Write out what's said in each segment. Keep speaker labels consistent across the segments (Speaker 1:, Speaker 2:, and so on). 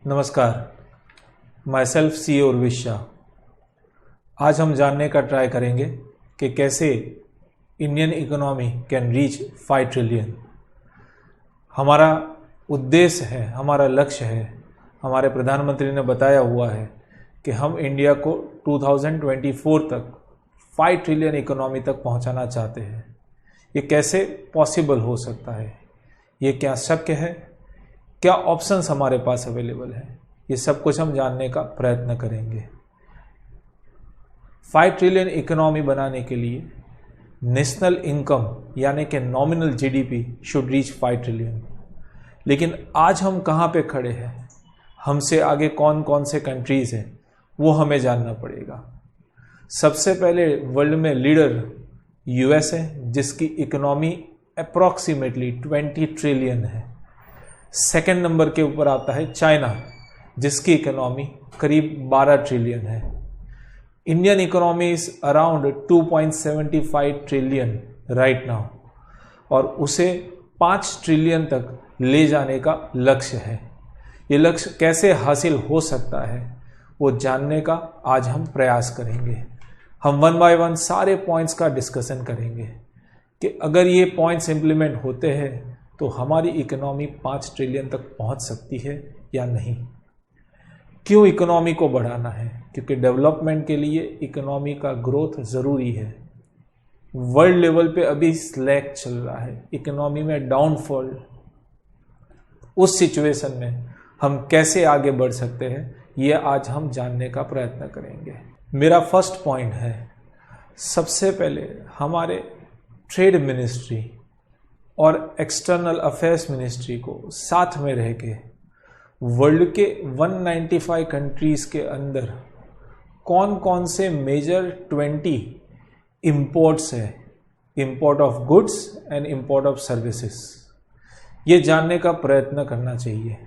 Speaker 1: नमस्कार, my self सी उर्विश शाह। आज हम जानने का ट्राई करेंगे कि कैसे Indian economy can reach 5 trillion. हमारा उद्देश्य है, हमारा लक्ष्य है, हमारे प्रधानमंत्री ने बताया हुआ है कि हम इंडिया को 2024 तक 5 ट्रिलियन इकोनॉमी तक पहुंचाना चाहते हैं। ये कैसे पॉसिबल हो सकता है, ये क्या शक्य है, क्या ऑप्शंस हमारे पास अवेलेबल है, ये सब कुछ हम जानने का प्रयत्न करेंगे। 5 ट्रिलियन इकोनॉमी बनाने के लिए नेशनल इनकम यानी कि nominal GDP should reach 5 trillion. लेकिन आज हम कहाँ पे खड़े हैं, हमसे आगे कौन कौन से कंट्रीज हैं, वो हमें जानना पड़ेगा। सबसे पहले वर्ल्ड में लीडर यूएस है, जिसकी इकोनॉमी अप्रॉक्सीमेटली 20 ट्रिलियन है। सेकेंड नंबर के ऊपर आता है चाइना, जिसकी इकोनॉमी करीब 12 ट्रिलियन है। Indian economy is around 2.75 trillion right now, और उसे 5 ट्रिलियन तक ले जाने का लक्ष्य है। ये लक्ष्य कैसे हासिल हो सकता है, वो जानने का आज हम प्रयास करेंगे। हम वन बाय वन सारे पॉइंट्स का डिस्कशन करेंगे कि अगर ये पॉइंट्स इम्प्लीमेंट होते हैं तो हमारी इकोनॉमी 5 ट्रिलियन तक पहुंच सकती है या नहीं। क्यों इकोनॉमी को बढ़ाना है? क्योंकि डेवलपमेंट के लिए इकोनॉमी का ग्रोथ ज़रूरी है। वर्ल्ड लेवल पे अभी स्लैक चल रहा है, इकोनॉमी में डाउनफॉल। उस सिचुएशन में हम कैसे आगे बढ़ सकते हैं, ये आज हम जानने का प्रयत्न करेंगे। मेरा फर्स्ट पॉइंट है, सबसे पहले हमारे ट्रेड मिनिस्ट्री और एक्सटर्नल अफेयर्स मिनिस्ट्री को साथ में रह के वर्ल्ड के 195 कंट्रीज के अंदर कौन कौन से मेजर 20 इंपोर्ट्स है, import of goods and import of services, ये जानने का प्रयत्न करना चाहिए।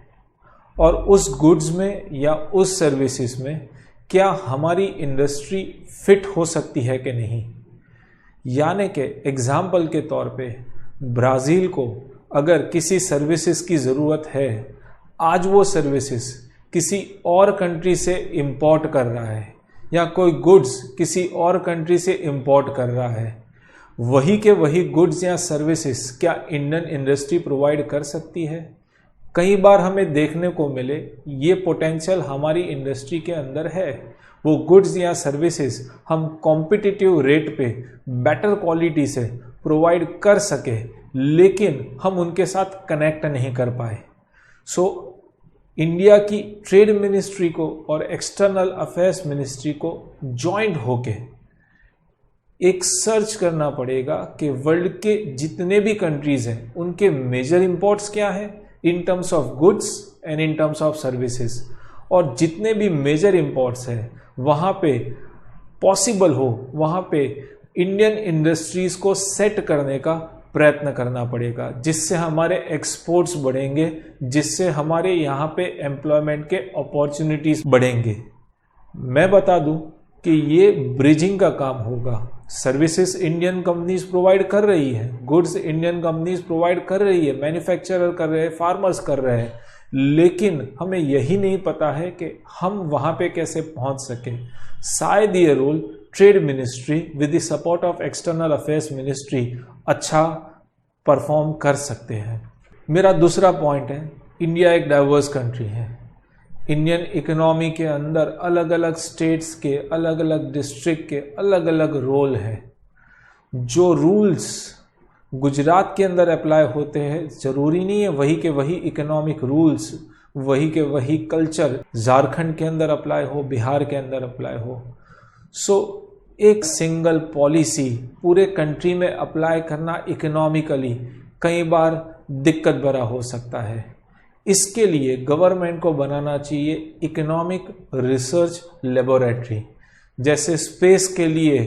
Speaker 1: और उस गुड्स में या उस सर्विसेज में क्या हमारी इंडस्ट्री फिट हो सकती है कि नहीं। यानी कि एग्जाम्पल के तौर पे ब्राज़ील को अगर किसी सर्विसेज की ज़रूरत है, आज वो सर्विसेज किसी और कंट्री से इंपोर्ट कर रहा है या कोई गुड्स किसी और कंट्री से इंपोर्ट कर रहा है, वही के वही गुड्स या सर्विसेज क्या इंडियन इंडस्ट्री प्रोवाइड कर सकती है? कई बार हमें देखने को मिले ये पोटेंशियल हमारी इंडस्ट्री के अंदर है। वो गुड्स या सर्विसेज हम कॉम्पिटिटिव रेट पे बेटर क्वालिटी से प्रोवाइड कर सके, लेकिन हम उनके साथ कनेक्ट नहीं कर पाए। सो इंडिया की ट्रेड मिनिस्ट्री को और एक्सटर्नल अफेयर्स मिनिस्ट्री को जॉइंट होके एक सर्च करना पड़ेगा कि वर्ल्ड के जितने भी कंट्रीज हैं उनके मेजर इंपोर्ट्स क्या है in terms of goods and in terms of services, और जितने भी मेजर इंपोर्ट्स हैं वहाँ पे पॉसिबल हो वहाँ पे इंडियन इंडस्ट्रीज को सेट करने का प्रयत्न करना पड़ेगा, जिससे हमारे एक्सपोर्ट्स बढ़ेंगे, जिससे हमारे यहाँ पे एम्प्लॉयमेंट के अपॉर्चुनिटीज बढ़ेंगे। मैं बता दूं कि ये ब्रिजिंग का काम होगा। सर्विसेज इंडियन कंपनीज प्रोवाइड कर रही है, गुड्स इंडियन कंपनीज प्रोवाइड कर रही है, मैन्युफैक्चरर कर रहे हैं, फार्मर्स कर रहे हैं, लेकिन हमें यही नहीं पता है कि हम वहाँ पे कैसे पहुँच सकें। शायद ये role trade ministry with the support of external affairs ministry अच्छा परफॉर्म कर सकते हैं। मेरा दूसरा पॉइंट है, इंडिया एक डाइवर्स कंट्री है। इंडियन इकोनॉमी के अंदर अलग अलग स्टेट्स के, अलग अलग डिस्ट्रिक्ट के अलग अलग रोल है। जो रूल्स गुजरात के अंदर अप्लाई होते हैं, ज़रूरी नहीं है वही के वही इकोनॉमिक रूल्स, वही के वही कल्चर झारखंड के अंदर अप्लाई हो, बिहार के अंदर अप्लाई हो। सो एक सिंगल पॉलिसी पूरे कंट्री में अप्लाई करना इकोनॉमिकली कई बार दिक्कत भरा हो सकता है। इसके लिए गवर्नमेंट को बनाना चाहिए इकोनॉमिक रिसर्च लेबोरेटरी। जैसे स्पेस के लिए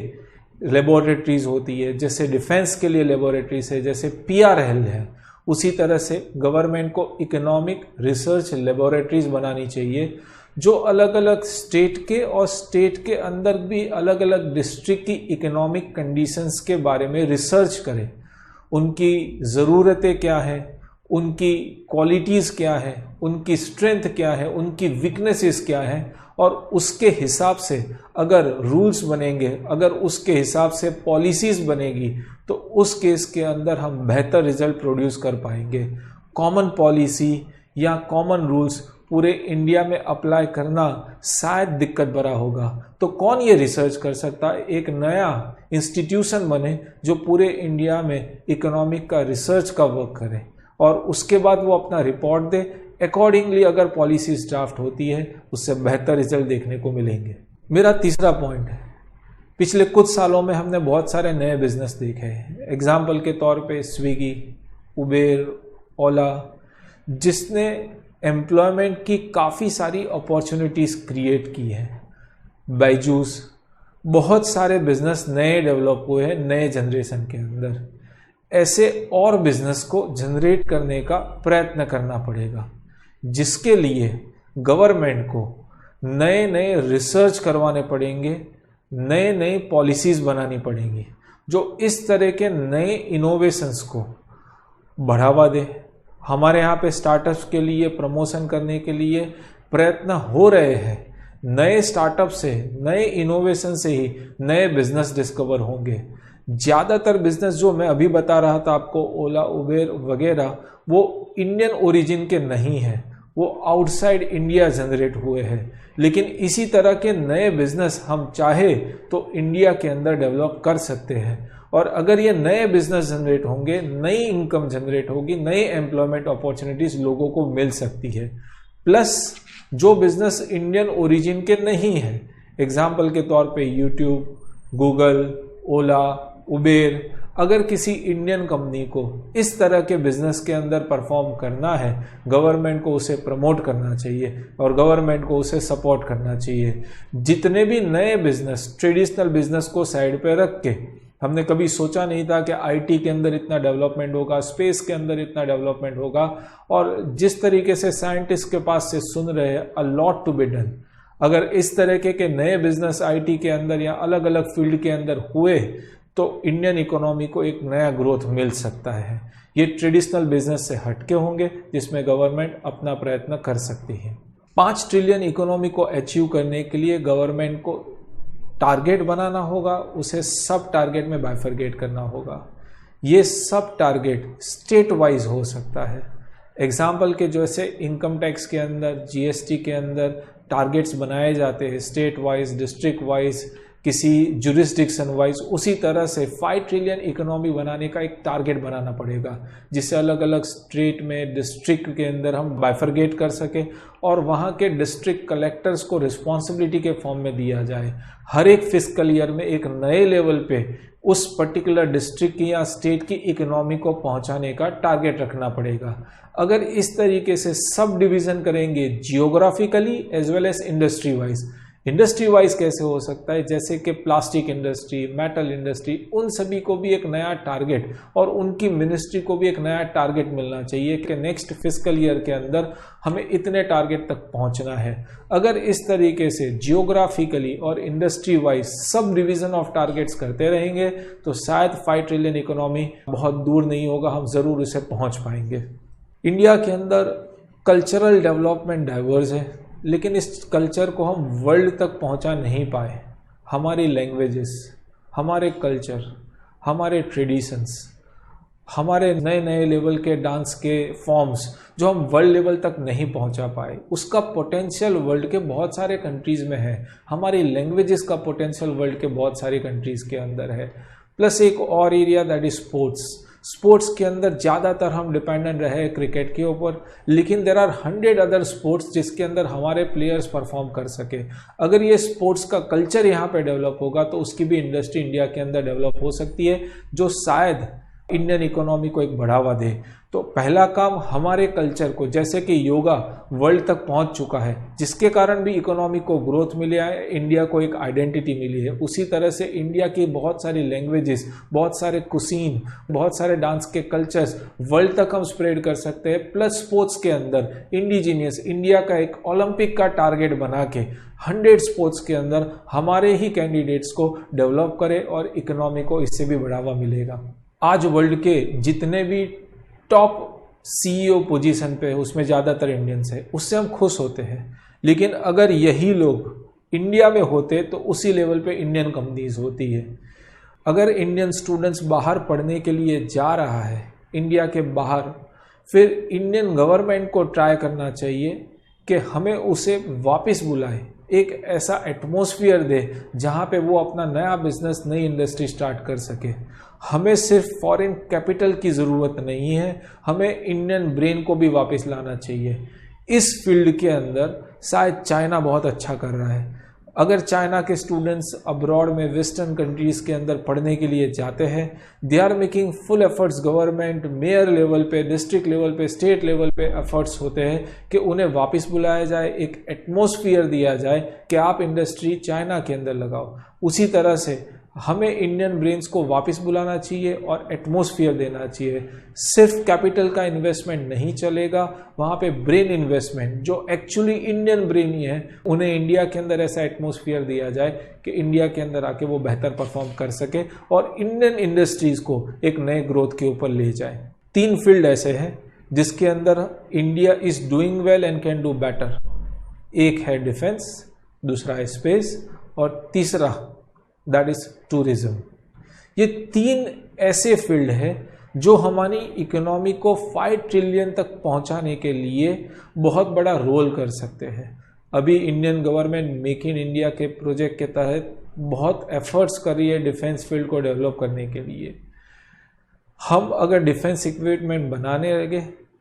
Speaker 1: लेबोरेटरीज होती है, जैसे डिफेंस के लिए लेबोरेटरीज है, जैसे पीआरएल है, उसी तरह से गवर्नमेंट को इकोनॉमिक रिसर्च लेबोरेटरीज बनानी चाहिए, जो अलग अलग स्टेट के और स्टेट के अंदर भी अलग अलग डिस्ट्रिक्ट की इकोनॉमिक कंडीशंस के बारे में रिसर्च करें। उनकी ज़रूरतें क्या हैं, उनकी क्वालिटीज़ क्या है, उनकी स्ट्रेंथ क्या है, उनकी वीकनेसेस क्या है, और उसके हिसाब से अगर रूल्स बनेंगे, अगर उसके हिसाब से पॉलिसीज बनेगी, तो उस केस के अंदर हम बेहतर रिजल्ट प्रोड्यूस कर पाएंगे। कॉमन पॉलिसी या कॉमन रूल्स पूरे इंडिया में अप्लाई करना शायद दिक्कत भरा होगा। तो कौन ये रिसर्च कर सकता है? एक नया इंस्टीट्यूशन बने जो पूरे इंडिया में इकोनॉमिक का रिसर्च का वर्क करे और उसके बाद वो अपना रिपोर्ट दे। अकॉर्डिंगली अगर पॉलिसीज ड्राफ्ट होती है, उससे बेहतर रिजल्ट देखने को मिलेंगे। मेरा तीसरा पॉइंट है, पिछले कुछ सालों में हमने बहुत सारे नए बिजनेस देखे हैं। एग्जाम्पल के तौर पे स्विगी, उबेर, ओला, जिसने एम्प्लॉयमेंट की काफ़ी और अपॉर्चुनिटीज़ क्रिएट की है। बायजूस, बहुत सारे बिजनेस नए डेवलप हुए हैं नए जनरेशन के अंदर। ऐसे और बिजनेस को जनरेट करने का प्रयत्न करना पड़ेगा, जिसके लिए गवर्नमेंट को नए नए रिसर्च करवाने पड़ेंगे, नए नए पॉलिसीज बनानी पड़ेंगी जो इस तरह के नए इनोवेशंस को बढ़ावा दे। हमारे यहाँ पे स्टार्टअप्स के लिए प्रमोशन करने के लिए प्रयत्न हो रहे हैं। नए स्टार्टअप से, नए इनोवेशन से ही नए बिजनेस डिस्कवर होंगे। ज़्यादातर बिजनेस जो मैं अभी बता रहा था आपको, ओला, उबेर वगैरह, वो इंडियन ओरिजिन के नहीं हैं, वो आउटसाइड इंडिया जनरेट हुए हैं। लेकिन इसी तरह के नए बिजनेस हम चाहे तो इंडिया के अंदर डेवलप कर सकते हैं। और अगर ये नए बिजनेस जनरेट होंगे, नई इनकम जनरेट होगी, नई एम्प्लॉयमेंट अपॉर्चुनिटीज लोगों को मिल सकती है। प्लस जो बिजनेस इंडियन ओरिजिन के नहीं है, एग्जाम्पल के तौर पे यूट्यूब, गूगल, ओला, उबेर, अगर किसी इंडियन कंपनी को इस तरह के बिजनेस के अंदर परफॉर्म करना है, गवर्नमेंट को उसे प्रमोट करना चाहिए और गवर्नमेंट को उसे सपोर्ट करना चाहिए। जितने भी नए बिजनेस, ट्रेडिशनल बिजनेस को साइड पे रख के, हमने कभी सोचा नहीं था कि आईटी के अंदर इतना डेवलपमेंट होगा, स्पेस के अंदर इतना डेवलपमेंट होगा, और जिस तरीके से साइंटिस्ट के पास से सुन रहे हैं, a lot to be done. अगर इस तरह के नए बिजनेस आईटी के अंदर या अलग अलग फील्ड के अंदर हुए तो इंडियन इकोनॉमी को एक नया ग्रोथ मिल सकता है। ये ट्रेडिशनल बिजनेस से हटके होंगे, जिसमें गवर्नमेंट अपना प्रयत्न कर सकती है। 5 ट्रिलियन इकोनॉमी को अचीव करने के लिए गवर्नमेंट को टारगेट बनाना होगा, उसे सब टारगेट में बाइफरगेट करना होगा। ये सब टारगेट स्टेट वाइज हो सकता है। एग्जाम्पल के जैसे इनकम टैक्स के अंदर, जीएसटी के अंदर टारगेट्स बनाए जाते हैं स्टेट वाइज, डिस्ट्रिक्ट वाइज, किसी जुरिस्डिक्शन वाइज, उसी तरह से 5 ट्रिलियन इकोनॉमी बनाने का एक टारगेट बनाना पड़ेगा, जिससे अलग अलग स्टेट में, डिस्ट्रिक्ट के अंदर हम बाइफरगेट कर सके और वहाँ के डिस्ट्रिक्ट कलेक्टर्स को रिस्पॉन्सिबिलिटी के फॉर्म में दिया जाए। हर एक फिस्कल ईयर में एक नए लेवल पे उस पर्टिकुलर डिस्ट्रिक्ट की या स्टेट की इकोनॉमी को पहुंचाने का टारगेट रखना पड़ेगा। अगर इस तरीके से सब डिवीजन करेंगे, geographically as well as industry wise. Industry wise कैसे हो सकता है? जैसे कि प्लास्टिक इंडस्ट्री, मेटल इंडस्ट्री, उन सभी को भी एक नया टारगेट और उनकी मिनिस्ट्री को भी एक नया टारगेट मिलना चाहिए कि नेक्स्ट फिस्कल ईयर के अंदर हमें इतने टारगेट तक पहुंचना है। अगर इस तरीके से जियोग्राफिकली और industry wise sub division of targets करते रहेंगे तो शायद 5 ट्रिलियन इकोनॉमी बहुत दूर नहीं होगा, हम जरूर उसे पहुंच पाएंगे। इंडिया के अंदर कल्चरल डेवलपमेंट डाइवर्स है, लेकिन इस कल्चर को हम वर्ल्ड तक पहुंचा नहीं पाए। हमारी लैंग्वेजेस, हमारे कल्चर, हमारे ट्रेडिशंस, हमारे नए नए लेवल के डांस के फॉर्म्स जो हम वर्ल्ड लेवल तक नहीं पहुंचा पाए, उसका पोटेंशियल वर्ल्ड के बहुत सारे कंट्रीज़ में है। हमारी लैंग्वेजेस का पोटेंशियल वर्ल्ड के बहुत सारी कंट्रीज़ के अंदर है। प्लस एक और area that is sports. Sports के अंदर ज़्यादातर हम डिपेंडेंट रहे क्रिकेट के ऊपर, लेकिन देर आर 100 अदर स्पोर्ट्स जिसके अंदर हमारे प्लेयर्स परफॉर्म कर सके। अगर ये स्पोर्ट्स का कल्चर यहाँ पे डेवलप होगा तो उसकी भी इंडस्ट्री इंडिया के अंदर डेवलप हो सकती है, जो शायद इंडियन इकोनॉमी को एक बढ़ावा दे। तो पहला काम हमारे कल्चर को, जैसे कि योगा वर्ल्ड तक पहुंच चुका है, जिसके कारण भी इकोनॉमी को ग्रोथ मिली है, इंडिया को एक आइडेंटिटी मिली है। उसी तरह से इंडिया की बहुत सारी लैंग्वेजेस, बहुत सारे कुसीन, बहुत सारे डांस के कल्चर्स वर्ल्ड तक हम स्प्रेड कर सकते हैं। प्लस स्पोर्ट्स के अंदर इंडिजीनियस इंडिया का एक ओलंपिक का टारगेट बना के 100 स्पोर्ट्स के अंदर हमारे ही कैंडिडेट्स को डेवलप करें और इकोनॉमी को इससे भी बढ़ावा मिलेगा। आज वर्ल्ड के जितने भी टॉप CEO पोजीशन पे उसमें ज़्यादातर इंडियंस है, उससे हम खुश होते हैं। लेकिन अगर यही लोग इंडिया में होते तो उसी लेवल पे इंडियन कंपनीज होती है। अगर इंडियन स्टूडेंट्स बाहर पढ़ने के लिए जा रहा है इंडिया के बाहर, फिर इंडियन गवर्नमेंट को ट्राई करना चाहिए कि हमें उसे वापस बुलाए, एक ऐसा एटमॉस्फेयर दे जहाँ पे वो अपना नया बिजनेस, नई इंडस्ट्री स्टार्ट कर सके। हमें सिर्फ फॉरेन कैपिटल की ज़रूरत नहीं है, हमें इंडियन ब्रेन को भी वापस लाना चाहिए। इस फील्ड के अंदर शायद चाइना बहुत अच्छा कर रहा है। अगर चाइना के स्टूडेंट्स अब्रॉड में वेस्टर्न कंट्रीज़ के अंदर पढ़ने के लिए जाते हैं, they are making full efforts, government mayor level पे, डिस्ट्रिक्ट लेवल पे, स्टेट लेवल पे एफर्ट्स होते हैं कि उन्हें वापस बुलाया जाए, एक एटमॉस्फेयर दिया जाए कि आप इंडस्ट्री चाइना के अंदर लगाओ। उसी तरह से हमें इंडियन ब्रेन्स को वापस बुलाना चाहिए और एटमॉस्फेयर देना चाहिए। सिर्फ कैपिटल का इन्वेस्टमेंट नहीं चलेगा, वहाँ पे ब्रेन इन्वेस्टमेंट, जो एक्चुअली इंडियन ब्रेन ही है, उन्हें इंडिया के अंदर ऐसा एटमॉस्फेयर दिया जाए कि इंडिया के अंदर आके वो बेहतर परफॉर्म कर सके और इंडियन इंडस्ट्रीज़ को एक नए ग्रोथ के ऊपर ले जाए। 3 फील्ड ऐसे हैं जिसके अंदर India is doing well and can do better. एक है डिफेंस, दूसरा है स्पेस और तीसरा दैट इज टूरिज्म। ये 3 ऐसे फील्ड हैं जो हमारी इकोनॉमी को 5 ट्रिलियन तक पहुंचाने के लिए बहुत बड़ा रोल कर सकते हैं। अभी Indian government make in India के प्रोजेक्ट के तहत बहुत एफर्ट्स कर रही है डिफेंस फील्ड को डेवलप करने के लिए। हम अगर डिफेंस इक्विपमेंट बनाने लगे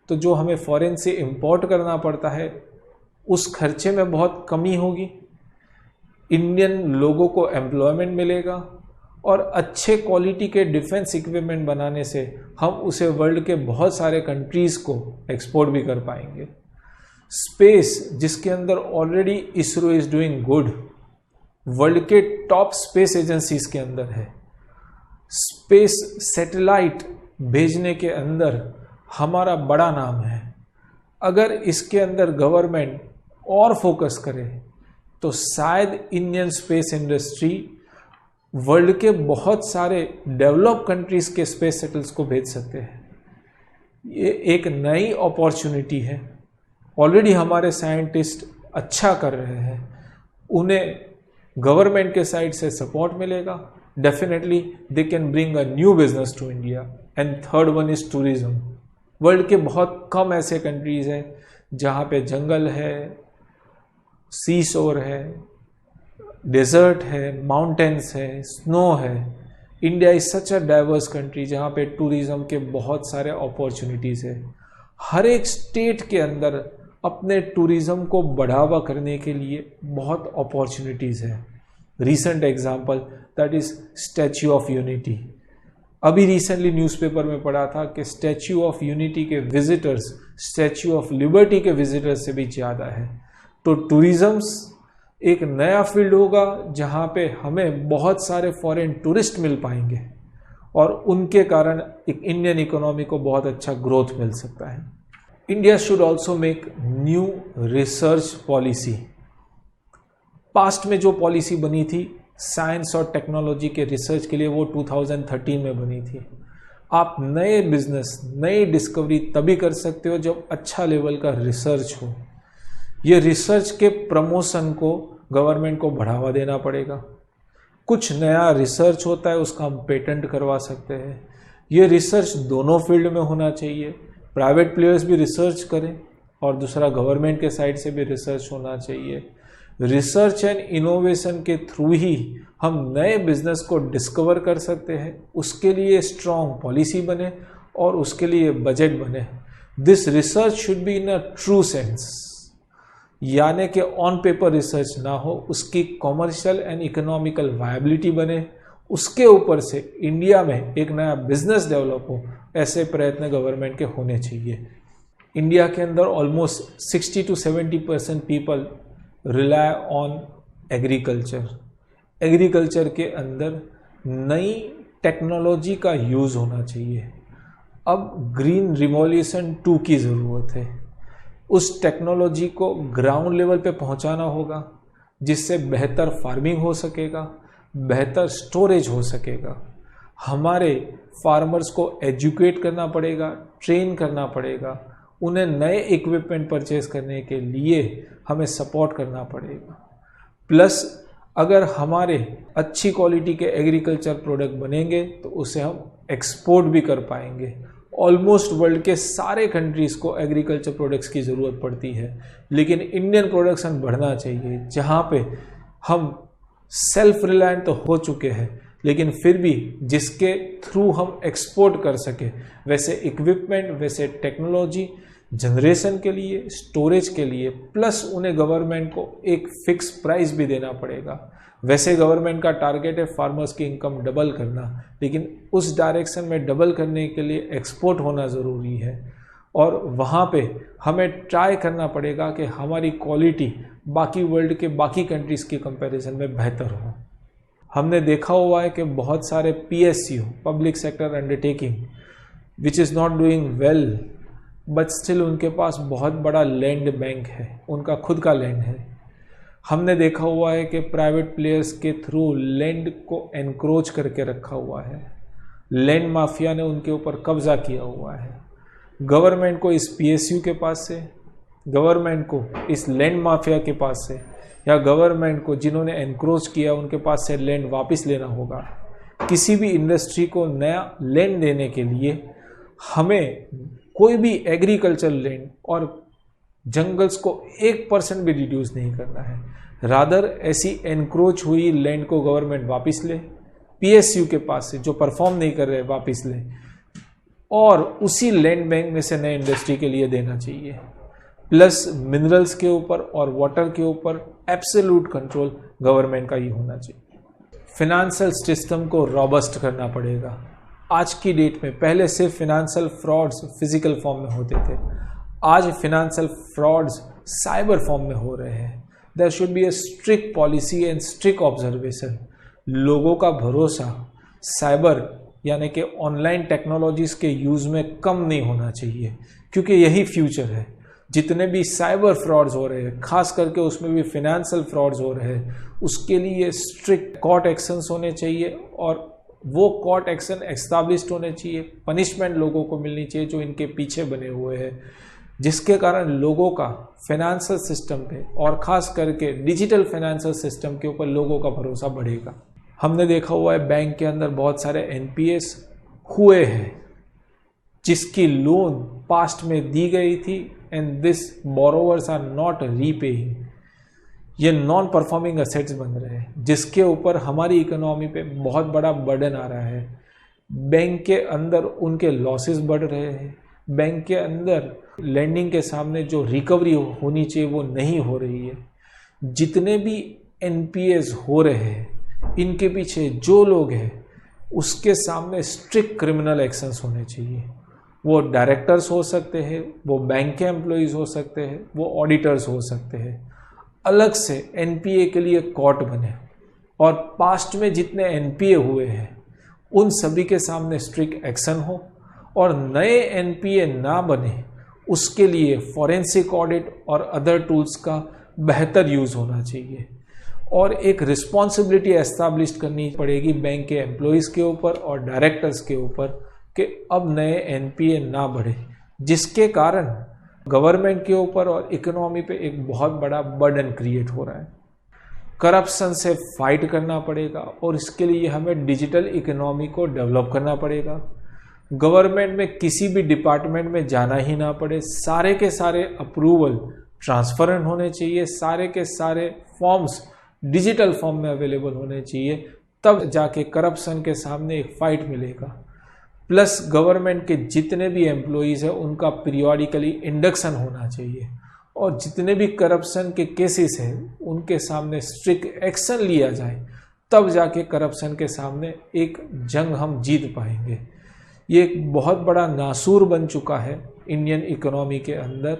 Speaker 1: तो जो हमें फॉरेन से इंपोर्ट करना पड़ता है उस खर्चे में बहुत कमी होगी, इंडियन लोगों को एम्प्लॉयमेंट मिलेगा और अच्छे क्वालिटी के डिफेंस इक्विपमेंट बनाने से हम उसे वर्ल्ड के बहुत सारे कंट्रीज़ को एक्सपोर्ट भी कर पाएंगे। स्पेस, जिसके अंदर already ISRO is doing good, world के टॉप स्पेस एजेंसीज के अंदर है। स्पेस सैटेलाइट भेजने के अंदर हमारा बड़ा नाम है। अगर इसके अंदर गवर्नमेंट और फोकस करे तो शायद इंडियन स्पेस इंडस्ट्री वर्ल्ड के बहुत सारे डेवलप कंट्रीज के स्पेस शटल्स को भेज सकते हैं। ये एक नई अपॉर्चुनिटी है। ऑलरेडी हमारे साइंटिस्ट अच्छा कर रहे हैं, उन्हें गवर्नमेंट के साइड से सपोर्ट मिलेगा, definitely they can bring a new business to India. And third one is tourism. World के बहुत कम ऐसे कंट्रीज हैं जहाँ पे जंगल है, सी शोर है, डेजर्ट है, माउंटेन्स है, स्नो है। India is such a diverse country जहाँ पे टूरिज्म के बहुत सारे अपॉर्चुनिटीज़ है। हर एक स्टेट के अंदर अपने टूरिज्म को बढ़ावा करने के लिए बहुत अपॉर्चुनिटीज़ है। Recent example that is statue of unity. अभी रिसेंटली न्यूज़पेपर में पढ़ा था कि स्टैच्यू ऑफ यूनिटी के विजिटर्स स्टैच्यू ऑफ लिबर्टी के विजिटर्स से भी ज़्यादा है। तो टूरिज्म्स एक नया फील्ड होगा जहाँ पे हमें बहुत सारे फॉरेन टूरिस्ट मिल पाएंगे और उनके कारण एक इंडियन इकोनॉमी को बहुत अच्छा ग्रोथ मिल सकता है। India should also make new research policy. Past में जो पॉलिसी बनी थी साइंस और टेक्नोलॉजी के रिसर्च के लिए, वो 2013 में बनी थी। आप नए बिजनेस, नई डिस्कवरी तभी कर सकते हो जब अच्छा लेवल का रिसर्च हो। ये रिसर्च के प्रमोशन को गवर्नमेंट को बढ़ावा देना पड़ेगा। कुछ नया रिसर्च होता है उसका हम पेटेंट करवा सकते हैं। ये रिसर्च दोनों फील्ड में होना चाहिए, प्राइवेट प्लेयर्स भी रिसर्च करें और दूसरा गवर्नमेंट के साइड से भी रिसर्च होना चाहिए। रिसर्च एंड इनोवेशन के थ्रू ही हम नए बिजनेस को डिस्कवर कर सकते हैं। उसके लिए स्ट्रॉन्ग पॉलिसी बने और उसके लिए बजट बने। This research should be in a true sense, यानी कि ऑन पेपर रिसर्च ना हो, उसकी कॉमर्शियल एंड इकोनॉमिकल वायबिलिटी बने, उसके ऊपर से इंडिया में एक नया बिजनेस डेवलप हो। ऐसे प्रयत्न गवर्नमेंट के होने चाहिए। इंडिया के अंदर almost 60 to 70% people rely on agriculture. Agriculture के अंदर नई टेक्नोलॉजी का यूज़ होना चाहिए। अब ग्रीन रिवॉल्यूशन 2 की ज़रूरत है। उस टेक्नोलॉजी को ग्राउंड लेवल पे पहुंचाना होगा जिससे बेहतर फार्मिंग हो सकेगा, बेहतर स्टोरेज हो सकेगा। हमारे फार्मर्स को एजुकेट करना पड़ेगा, ट्रेन करना पड़ेगा, उन्हें नए इक्विपमेंट परचेज करने के लिए हमें सपोर्ट करना पड़ेगा। प्लस अगर हमारे अच्छी क्वालिटी के एग्रीकल्चर प्रोडक्ट बनेंगे तो उसे हम एक्सपोर्ट भी कर पाएंगे। ऑलमोस्ट वर्ल्ड के सारे कंट्रीज़ को एग्रीकल्चर प्रोडक्ट्स की ज़रूरत पड़ती है, लेकिन इंडियन प्रोडक्शन बढ़ना चाहिए, जहाँ पे हम सेल्फ रिलायंट तो हो चुके हैं, लेकिन फिर भी जिसके थ्रू हम एक्सपोर्ट कर सके वैसे इक्विपमेंट, वैसे टेक्नोलॉजी जनरेशन के लिए, स्टोरेज के लिए, प्लस उन्हें गवर्नमेंट को एक फिक्स प्राइस भी देना पड़ेगा। वैसे गवर्नमेंट का टारगेट है फार्मर्स की इनकम डबल करना, लेकिन उस डायरेक्शन में डबल करने के लिए एक्सपोर्ट होना ज़रूरी है और वहाँ पे हमें ट्राई करना पड़ेगा कि हमारी क्वालिटी बाकी वर्ल्ड के बाकी कंट्रीज़ की कंपैरिजन में बेहतर हो। हमने देखा हुआ है कि बहुत सारे PSU public sector undertaking which is not doing well, but still उनके पास बहुत बड़ा लैंड बैंक है, उनका खुद का लैंड है। हमने देखा हुआ है कि प्राइवेट प्लेयर्स के थ्रू लैंड को एनक्रोच करके रखा हुआ है, लैंड माफिया ने उनके ऊपर कब्जा किया हुआ है। गवर्नमेंट को इस PSU के पास से, गवर्नमेंट को इस लैंड माफिया के पास से, या गवर्नमेंट को जिन्होंने एनक्रोच किया उनके पास से लैंड वापस लेना होगा। किसी भी इंडस्ट्री को नया लैंड देने के लिए हमें कोई भी एग्रीकल्चर लैंड और जंगल्स को 1% भी रिड्यूस नहीं करना है, रादर ऐसी एनक्रोच हुई लैंड को गवर्नमेंट वापस ले, PSU के पास से जो परफॉर्म नहीं कर रहे वापस ले, और उसी लैंड बैंक में से नए इंडस्ट्री के लिए देना चाहिए। प्लस मिनरल्स के ऊपर और वाटर के ऊपर एब्सोल्यूट कंट्रोल गवर्नमेंट का ही होना चाहिए। फिनेंशियल सिस्टम को रॉबस्ट करना पड़ेगा। आज की डेट में पहले सिर्फ फिनेंशियल फ्रॉड्स फिजिकल फॉर्म में होते थे, आज फिनेंशियल फ्रॉड्स साइबर फॉर्म में हो रहे हैं। There should be a strict policy and strict observation. लोगों का भरोसा साइबर यानी कि ऑनलाइन टेक्नोलॉजीज़ के यूज़ में कम नहीं होना चाहिए, क्योंकि यही फ्यूचर है। जितने भी साइबर फ्रॉड्स हो रहे हैं, खास करके उसमें भी फिनेंशियल फ्रॉड्स हो रहे हैं, उसके लिए स्ट्रिक्ट कोर्ट एक्शंस होने चाहिए और वो कोर्ट एक्शन एस्टैब्लिश्ड होने चाहिए, पनिशमेंट लोगों को मिलनी चाहिए जो इनके पीछे बने हुए हैं, जिसके कारण लोगों का फाइनेंशियल सिस्टम पे और ख़ास करके डिजिटल फाइनेंशियल सिस्टम के ऊपर लोगों का भरोसा बढ़ेगा। हमने देखा हुआ है बैंक के अंदर बहुत सारे NPAs हुए हैं जिसकी लोन पास्ट में दी गई थी and this borrowers are not repaying. ये नॉन परफॉर्मिंग असेट्स बन रहे हैं जिसके ऊपर हमारी इकोनॉमी पे बहुत बड़ा बर्डन आ रहा है। बैंक के अंदर उनके लॉसेस बढ़ रहे हैं, बैंक के अंदर लैंडिंग के सामने जो रिकवरी होनी चाहिए वो नहीं हो रही है। जितने भी NPAs हो रहे हैं इनके पीछे जो लोग हैं उसके सामने स्ट्रिक्ट क्रिमिनल एक्शंस होने चाहिए। वो डायरेक्टर्स हो सकते हैं, वो बैंक के एम्प्लॉइज़ हो सकते हैं, वो ऑडिटर्स हो सकते हैं। अलग से NPA के लिए कोर्ट बने और पास्ट में जितने NPA हुए हैं उन सभी के सामने स्ट्रिक्ट एक्शन हो और नए NPA ना बने उसके लिए फॉरेंसिक ऑडिट और अदर टूल्स का बेहतर यूज़ होना चाहिए और एक रिस्पॉन्सिबिलिटी एस्टैब्लिश करनी पड़ेगी बैंक के एम्प्लॉइज़ के ऊपर और डायरेक्टर्स के ऊपर कि अब नए NPA ना बढ़े, जिसके कारण गवर्नमेंट के ऊपर और इकोनॉमी पे एक बहुत बड़ा बर्डन क्रिएट हो रहा है। करप्शन से फाइट करना पड़ेगा और इसके लिए हमें डिजिटल इकोनॉमी को डेवलप करना पड़ेगा। गवर्नमेंट में किसी भी डिपार्टमेंट में जाना ही ना पड़े, सारे के सारे अप्रूवल ट्रांसपेरेंट होने चाहिए, सारे के सारे फॉर्म्स डिजिटल फॉर्म में अवेलेबल होने चाहिए, तब जाके करप्शन के सामने एक फाइट मिलेगा। प्लस गवर्नमेंट के जितने भी एम्प्लॉइज़ हैं उनका पीरियडिकली इंडक्शन होना चाहिए और जितने भी करप्शन के केसेस हैं उनके सामने स्ट्रिक्ट एक्शन लिया जाए, तब जाके करप्शन के सामने एक जंग हम जीत पाएंगे। ये एक बहुत बड़ा नासूर बन चुका है इंडियन इकोनॉमी के अंदर।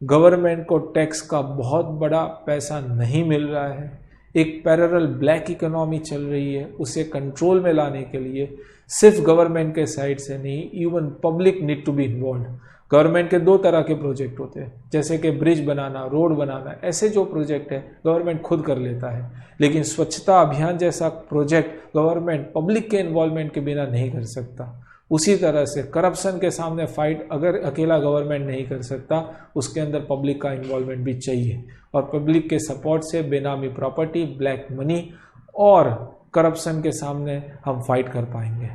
Speaker 1: गवर्नमेंट को टैक्स का बहुत बड़ा पैसा नहीं मिल रहा है, एक पैरेलल ब्लैक इकोनॉमी चल रही है। उसे कंट्रोल में लाने के लिए सिर्फ गवर्नमेंट के साइड से नहीं, even public need to be involve. Government के दो तरह के प्रोजेक्ट होते हैं, जैसे कि ब्रिज बनाना, रोड बनाना, ऐसे जो प्रोजेक्ट है गवर्नमेंट खुद कर लेता है। लेकिन स्वच्छता अभियान जैसा प्रोजेक्ट गवर्नमेंट पब्लिक के इन्वॉल्वमेंट के बिना नहीं कर सकता। उसी तरह से करप्शन के सामने फाइट अगर अकेला गवर्नमेंट नहीं कर सकता, उसके अंदर पब्लिक का इन्वॉल्वमेंट भी चाहिए, और पब्लिक के सपोर्ट से बेनामी प्रॉपर्टी, ब्लैक मनी और करप्शन के सामने हम फाइट कर पाएंगे।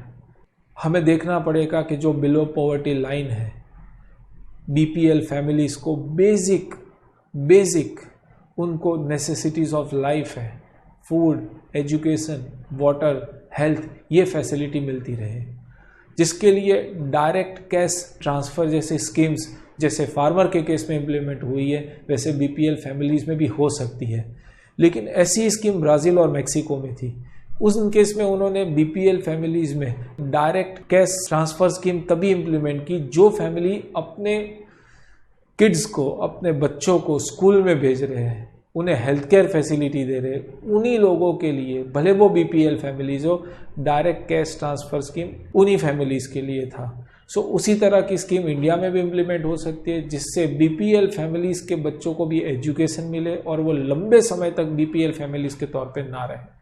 Speaker 1: हमें देखना पड़ेगा कि जो बिलो पॉवर्टी लाइन है, बीपीएल फैमिलीज को बेसिक उनको नेसेसिटीज ऑफ लाइफ है, फूड, एजुकेशन, वाटर, हेल्थ, ये फैसिलिटी मिलती रहे, जिसके लिए डायरेक्ट कैश ट्रांसफ़र जैसे स्कीम्स जैसे फार्मर के केस में इम्प्लीमेंट हुई है, वैसे बीपीएल फैमिलीज में भी हो सकती है। लेकिन ऐसी स्कीम ब्राज़ील और मैक्सिको में थी। उस केस में उन्होंने बीपीएल फैमिलीज में डायरेक्ट कैश ट्रांसफ़र स्कीम तभी इम्प्लीमेंट की जो फैमिली अपने किड्स को, अपने बच्चों को स्कूल में भेज रहे हैं, उन्हें हेल्थ केयर फैसिलिटी दे रहे, उन्हीं लोगों के लिए, भले वो बीपीएल फैमिलीज हो, डायरेक्ट कैश ट्रांसफ़र स्कीम उन्हीं फैमिलीज़ के लिए था। सो उसी तरह की स्कीम इंडिया में भी इम्प्लीमेंट हो सकती है, जिससे बीपीएल फैमिलीज़ के बच्चों को भी एजुकेशन मिले और वो लंबे समय तक बीपीएल फैमिलीज़ के तौर पे ना रहे।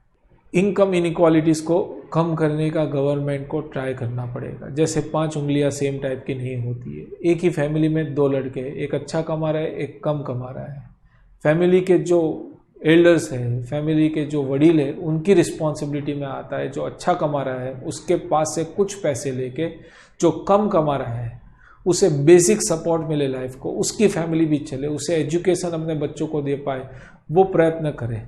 Speaker 1: इनकम इनइक्वालिटीज़ को कम करने का गवर्नमेंट को ट्राई करना पड़ेगा। जैसे 5 उंगलियां सेम टाइप की नहीं होती है। एक ही फैमिली में 2 लड़के, एक अच्छा कमा रहा है, एक कम कमा रहा है। फैमिली के जो एल्डर्स हैं, फैमिली के जो वडील हैं, उनकी रिस्पॉन्सिबिलिटी में आता है जो अच्छा कमा रहा है उसके पास से कुछ पैसे लेके जो कम कमा रहा है उसे बेसिक सपोर्ट मिले लाइफ को, उसकी फैमिली भी चले, उसे एजुकेशन अपने बच्चों को दे पाए, वो प्रयत्न करे।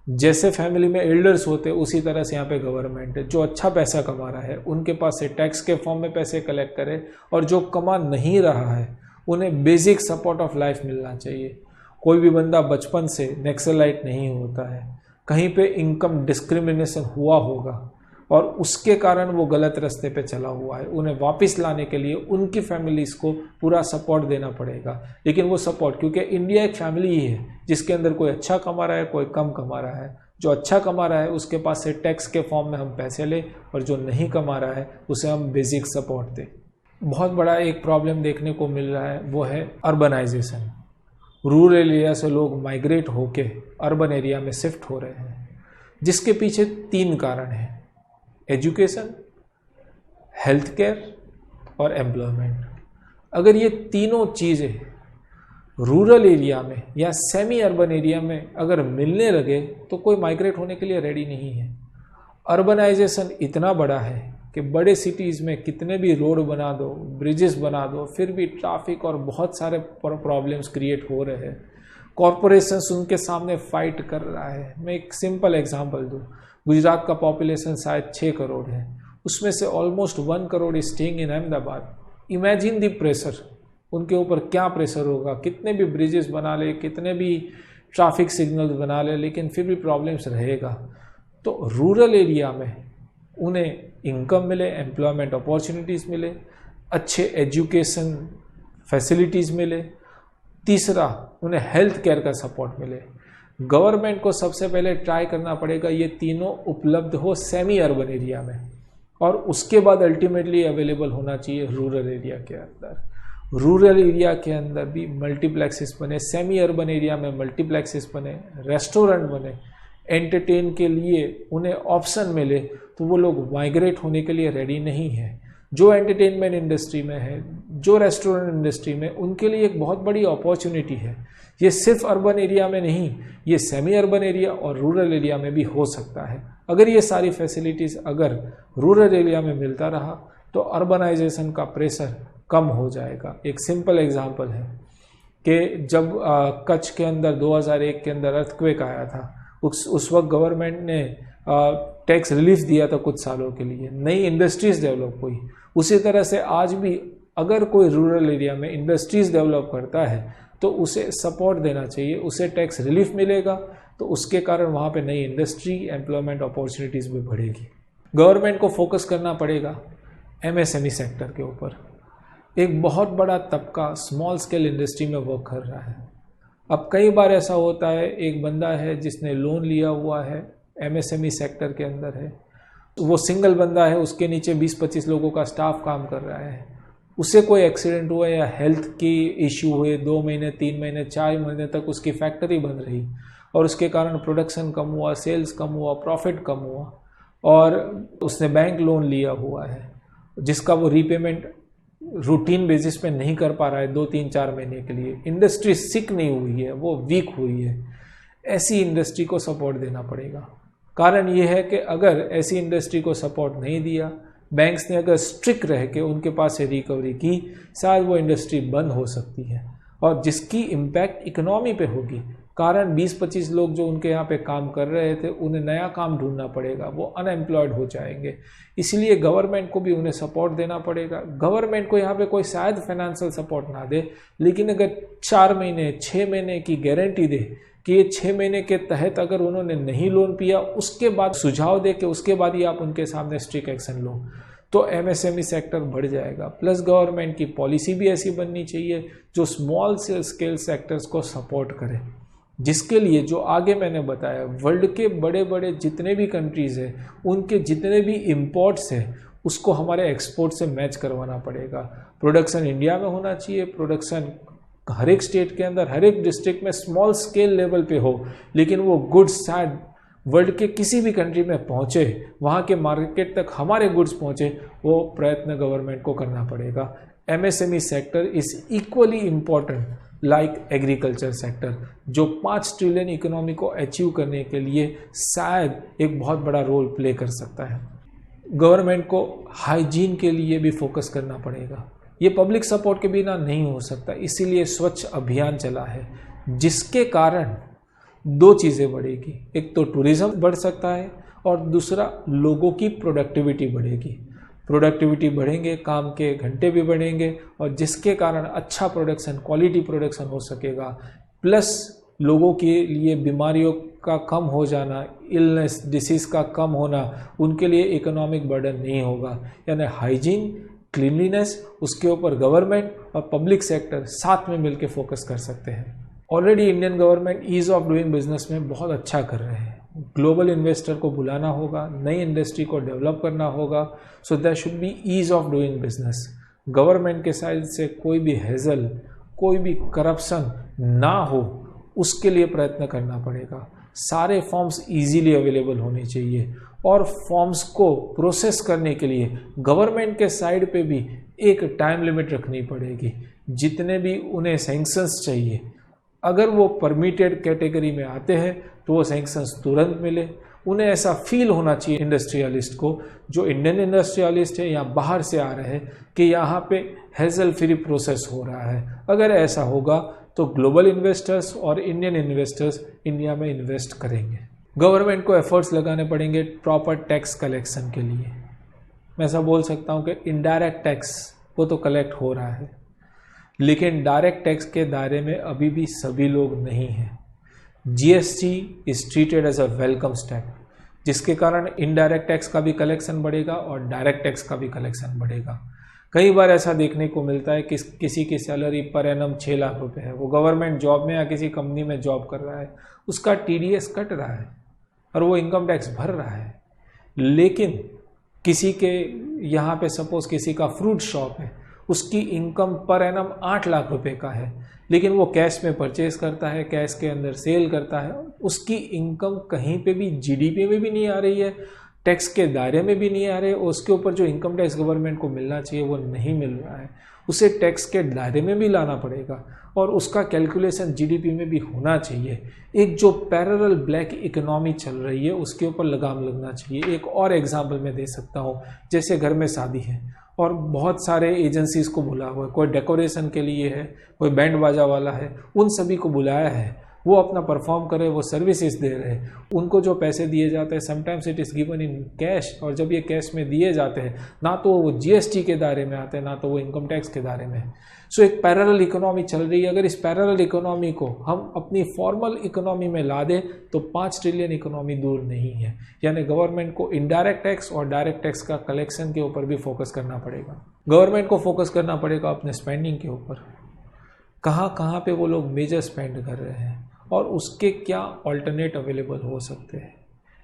Speaker 1: जैसे फैमिली में एल्डर्स होते उसी तरह से यहाँ पे गवर्नमेंट है, जो अच्छा पैसा कमा रहा है उनके पास से टैक्स के फॉर्म में पैसे कलेक्ट करे, और जो कमा नहीं रहा है उन्हें बेसिक सपोर्ट ऑफ लाइफ मिलना चाहिए। कोई भी बंदा बचपन से नक्सलाइट नहीं होता है, कहीं पे इनकम डिस्क्रिमिनेशन हुआ होगा और उसके कारण वो गलत रास्ते पे चला हुआ है। उन्हें वापस लाने के लिए उनकी फैमिलीज को पूरा सपोर्ट देना पड़ेगा। लेकिन वो सपोर्ट, क्योंकि इंडिया एक फैमिली ही है जिसके अंदर कोई अच्छा कमा रहा है, कोई कम कमा रहा है। जो अच्छा कमा रहा है उसके पास से टैक्स के फॉर्म में हम पैसे लें, और जो नहीं कमा रहा है उसे हम बेसिक सपोर्ट दें। बहुत बड़ा एक प्रॉब्लम देखने को मिल रहा है, वो है अर्बनाइजेशन। रूरल एरिया से लोग माइग्रेट होके अर्बन एरिया में शिफ्ट हो रहे हैं, जिसके पीछे 3 कारण हैं: एजुकेशन, हेल्थ केयर और एम्प्लॉयमेंट। अगर ये तीनों चीज़ें रूरल एरिया में या सेमी अर्बन एरिया में अगर मिलने लगे तो कोई माइग्रेट होने के लिए रेडी नहीं है। अर्बनाइजेशन इतना बड़ा है कि बड़े सिटीज़ में कितने भी रोड बना दो, ब्रिजेस बना दो, फिर भी ट्रैफिक और बहुत सारे प्रॉब्लम्स क्रिएट हो रहे हैं। कॉरपोरेशंस उनके सामने फाइट कर रहा है। मैं एक सिंपल एग्जांपल दूँ, गुजरात का पॉपुलेशन शायद 6 करोड़ है, उसमें से almost 1 crore staying in Ahmedabad. Imagine the pressure, उनके ऊपर क्या प्रेशर होगा। कितने भी ब्रिजेस बना ले, कितने भी ट्रैफिक सिग्नल्स बना ले, लेकिन फिर भी प्रॉब्लम्स रहेगा। तो रूरल एरिया में उन्हें इनकम मिले, एम्प्लॉयमेंट अपॉर्चुनिटीज़ मिले, अच्छे एजुकेशन फैसिलिटीज़ मिले। तीसरा, उन्हें हेल्थ केयर का सपोर्ट मिले। गवर्नमेंट को सबसे पहले ट्राई करना पड़ेगा ये तीनों उपलब्ध हो सेमी अर्बन एरिया में, और उसके बाद अल्टीमेटली अवेलेबल होना चाहिए रूरल एरिया के अंदर। रूरल एरिया के अंदर भी मल्टीप्लेक्सेस बने, सेमी अर्बन एरिया में मल्टीप्लेक्सेस बने, रेस्टोरेंट बने, एंटरटेन के लिए उन्हें ऑप्शन मिले, तो वो लोग माइग्रेट होने के लिए रेडी नहीं है। जो एंटरटेनमेंट इंडस्ट्री में है, जो रेस्टोरेंट इंडस्ट्री में, उनके लिए एक बहुत बड़ी अपॉर्चुनिटी है। ये सिर्फ अर्बन एरिया में नहीं, ये सेमी अर्बन एरिया और रूरल एरिया में भी हो सकता है। अगर ये सारी फैसिलिटीज़ अगर रूरल एरिया में मिलता रहा तो अर्बनाइजेशन का प्रेशर कम हो जाएगा। एक सिंपल एग्जांपल है कि जब कच्छ के अंदर 2001 के अंदर अर्थक्वेक आया था, उस वक्त गवर्नमेंट ने टैक्स रिलीफ दिया था कुछ सालों के लिए, नई इंडस्ट्रीज़ डेवलप हुई। उसी तरह से आज भी अगर कोई रूरल एरिया में इंडस्ट्रीज़ डेवलप करता है तो उसे सपोर्ट देना चाहिए, उसे टैक्स रिलीफ मिलेगा, तो उसके कारण वहाँ पे नई इंडस्ट्री, एम्प्लॉयमेंट अपॉर्चुनिटीज़ भी बढ़ेगी। गवर्नमेंट को फोकस करना पड़ेगा एमएसएमई सेक्टर के ऊपर। एक बहुत बड़ा तबका स्मॉल स्केल इंडस्ट्री में वर्क कर रहा है। अब कई बार ऐसा होता है, एक बंदा है जिसने लोन लिया हुआ है, एमएसएमई सेक्टर के अंदर है, वो सिंगल बंदा है, उसके नीचे 20-25 लोगों का स्टाफ काम कर रहा है। उसे कोई एक्सीडेंट हुआ या हेल्थ की इश्यू हुए, 2 महीने 3 महीने 4 महीने तक उसकी फैक्ट्री बंद रही और उसके कारण प्रोडक्शन कम हुआ, सेल्स कम हुआ, प्रॉफिट कम हुआ और उसने बैंक लोन लिया हुआ है जिसका वो रीपेमेंट रूटीन बेसिस पे नहीं कर पा रहा है 2-3-4 महीने के लिए, इंडस्ट्री सिक नहीं हुई है, वो वीक हुई है, ऐसी इंडस्ट्री को सपोर्ट देना पड़ेगा। कारण ये है कि अगर ऐसी इंडस्ट्री को सपोर्ट नहीं दिया, बैंक्स ने अगर स्ट्रिक्ट रह के उनके पास से रिकवरी की, शायद वो इंडस्ट्री बंद हो सकती है और जिसकी इम्पैक्ट इकोनॉमी पे होगी। कारण 20-25 लोग जो उनके यहाँ पे काम कर रहे थे उन्हें नया काम ढूंढना पड़ेगा, वो अनएम्प्लॉयड हो जाएंगे। इसलिए गवर्नमेंट को भी उन्हें सपोर्ट देना पड़ेगा। गवर्नमेंट को यहाँ पे कोई शायद फाइनेंशियल सपोर्ट ना दे, लेकिन अगर 4 महीने 6 महीने की गारंटी दे कि ये 6 महीने के तहत अगर उन्होंने नहीं लोन पिया, उसके बाद सुझाव दे के उसके बाद ही आप उनके सामने स्ट्रिक्ट एक्शन लो, तो एमएसएमई सेक्टर बढ़ जाएगा। प्लस गवर्नमेंट की पॉलिसी भी ऐसी बननी चाहिए जो स्मॉल स्केल सेक्टर्स को सपोर्ट करे, जिसके लिए जो आगे मैंने बताया वर्ल्ड के बड़े बड़े जितने भी कंट्रीज़ हैं उनके जितने भी इम्पोर्ट्स हैं उसको हमारे एक्सपोर्ट से मैच करवाना पड़ेगा। प्रोडक्शन इंडिया में होना चाहिए, प्रोडक्शन हर एक स्टेट के अंदर हर एक डिस्ट्रिक्ट में स्मॉल स्केल लेवल पे हो, लेकिन वो गुड्स शायद वर्ल्ड के किसी भी कंट्री में पहुँचे, वहाँ के मार्केट तक हमारे गुड्स पहुँचे, वो प्रयत्न गवर्नमेंट को करना पड़ेगा। MSME sector is equally important like agriculture sector, जो 5 ट्रिलियन इकोनॉमी को अचीव करने के लिए शायद एक बहुत बड़ा रोल प्ले कर सकता है। गवर्नमेंट को हाइजीन के लिए भी फोकस करना पड़ेगा, ये पब्लिक सपोर्ट के बिना नहीं हो सकता। इसीलिए स्वच्छ अभियान चला है, जिसके कारण 2 चीज़ें बढ़ेगी, एक तो टूरिज्म बढ़ सकता है और दूसरा लोगों की प्रोडक्टिविटी बढ़ेगी। प्रोडक्टिविटी बढ़ेंगे, काम के घंटे भी बढ़ेंगे और जिसके कारण अच्छा प्रोडक्शन, क्वालिटी प्रोडक्शन हो सकेगा। प्लस लोगों के लिए बीमारियों का कम हो जाना, इलनेस डिसीज़ का कम होना, उनके लिए इकोनॉमिक बर्डन नहीं होगा। यानी हाइजीन, क्लीनलीनेस, उसके ऊपर गवर्नमेंट और पब्लिक सेक्टर साथ में मिलकर फोकस कर सकते हैं। Already Indian government ease of doing business में बहुत अच्छा कर रहे हैं। ग्लोबल इन्वेस्टर को बुलाना होगा, नई इंडस्ट्री को डेवलप करना होगा, so that should be ease of doing business. Government के साइड से कोई भी हेजल, कोई भी करप्शन ना हो, उसके लिए प्रयत्न करना पड़ेगा। सारे फॉर्म्स इजीली अवेलेबल होने चाहिए और फॉर्म्स को प्रोसेस करने के लिए गवर्नमेंट के साइड पे भी एक टाइम लिमिट रखनी पड़ेगी। जितने भी उन्हें सैंक्शंस चाहिए, अगर वो परमिटेड कैटेगरी में आते हैं तो वो सैंक्शंस तुरंत मिले। उन्हें ऐसा फील होना चाहिए इंडस्ट्रियलिस्ट को, जो इंडियन इंडस्ट्रियलिस्ट है या बाहर से आ रहे हैं, कि यहाँ पे हेजल फ्री प्रोसेस हो रहा है। अगर ऐसा होगा तो ग्लोबल इन्वेस्टर्स और इंडियन इन्वेस्टर्स इंडिया में इन्वेस्ट करेंगे। गवर्नमेंट को एफर्ट्स लगाने पड़ेंगे प्रॉपर टैक्स कलेक्शन के लिए। मैं ऐसा बोल सकता हूँ कि इनडायरेक्ट टैक्स वो तो कलेक्ट हो रहा है, लेकिन डायरेक्ट टैक्स के दायरे में अभी भी सभी लोग नहीं हैं। GST is treated as a welcome step, जिसके कारण इनडायरेक्ट टैक्स का भी कलेक्शन बढ़ेगा और डायरेक्ट टैक्स का भी कलेक्शन बढ़ेगा। कई बार ऐसा देखने को मिलता है कि किसी की सैलरी पर एनम 6 लाख रुपए है, वो गवर्नमेंट जॉब में या किसी कंपनी में जॉब कर रहा है, उसका टीडीएस कट रहा है और वो इनकम टैक्स भर रहा है। लेकिन किसी के यहाँ पे सपोज किसी का फ्रूट शॉप है, उसकी इनकम पर एनम 8 लाख रुपए का है, लेकिन वो कैश में परचेज करता है, कैश के अंदर सेल करता है, उसकी इनकम कहीं पे भी जीडीपी में भी नहीं आ रही है, टैक्स के दायरे में भी नहीं आ रहे, और उसके ऊपर जो इनकम टैक्स गवर्नमेंट को मिलना चाहिए वो नहीं मिल रहा है। उसे टैक्स के दायरे में भी लाना पड़ेगा और उसका कैलकुलेशन जीडीपी में भी होना चाहिए। एक जो पैरेलल ब्लैक इकोनॉमी चल रही है उसके ऊपर लगाम लगना चाहिए। एक और एग्जाम्पल मैं दे सकता हूँ, जैसे घर में शादी है और बहुत सारे एजेंसीज को बुला हुआ है, कोई डेकोरेशन के लिए है, कोई बैंड बाजा वाला है, उन सभी को बुलाया है, वो अपना परफॉर्म करे, वो सर्विसेज दे रहे हैं। उनको जो पैसे दिए जाते हैं sometimes it is given in cash, और जब ये कैश में दिए जाते हैं ना तो वो जीएसटी के दायरे में आते हैं ना तो वो इनकम टैक्स के दायरे में। सो एक पैरेलल इकोनॉमी चल रही है। अगर इस पैरेलल इकोनॉमी को हम अपनी फॉर्मल इकोनॉमी में ला दें तो 5 ट्रिलियन इकोनॉमी दूर नहीं है। यानी गवर्नमेंट को इनडायरेक्ट टैक्स और डायरेक्ट टैक्स का कलेक्शन के ऊपर भी फोकस करना पड़ेगा। गवर्नमेंट को फोकस करना पड़ेगा अपने स्पेंडिंग के ऊपर, कहाँ पे वो लोग मेजर स्पेंड कर रहे हैं और उसके क्या ऑल्टरनेट अवेलेबल हो सकते हैं।